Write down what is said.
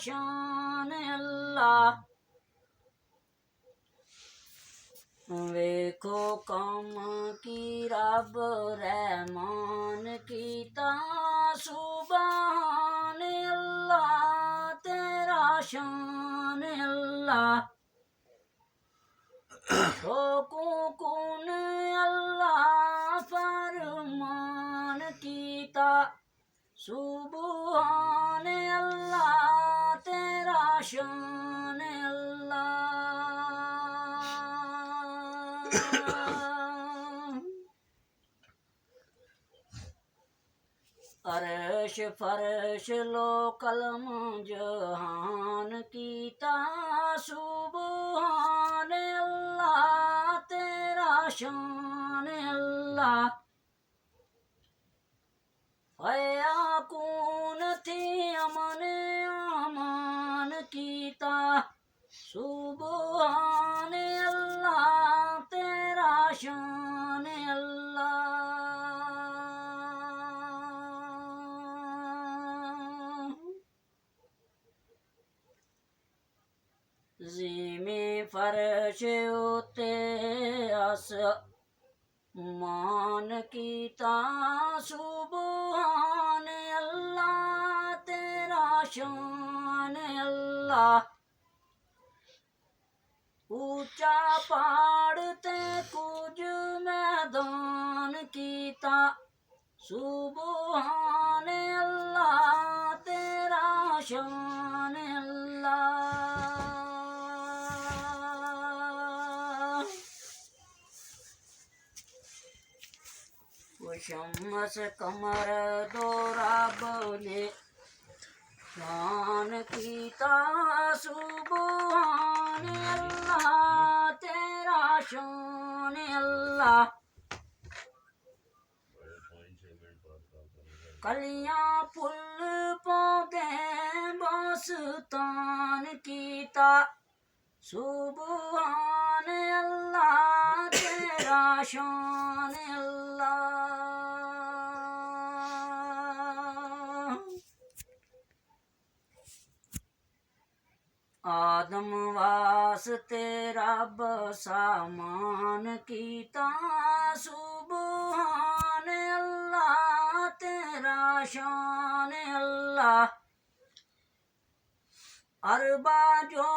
शान अल्लाह। वेखो कम की रब रहमान कीता सुभान अल्लाह तेरा शान अल्लाह। हुकुम अल्लाह फरमान कीता सुभान अल्लाह तेरा शान अर्श फर्श लो कलम जहान कीता सुभान अल्लाह तेरा शान अल्लाह। फयाकून थी अमन अमान कीता सुभान अल्लाह तेरा शान अल्लाह। ज़ीमे फर्श उते आसमान कीता सुभान अल्लाह तेरा शान अल्लाह। ऊंचा पहाड़ ते कुछ मैदान कीता सुभान अल्लाह तेरा शान अल्लाह। शम्स कमर दो रब ने शान कीता सुभान अल्लाह तेरा शान अल्लाह। कलियां फुल पौधे बस्तान कीता सुभान अल्लाह तेरा शान अल्लाह। आदम वास्ते रब सामान कीता सुभान अल्लाह तेरा शान अल्लाह। अरबा जो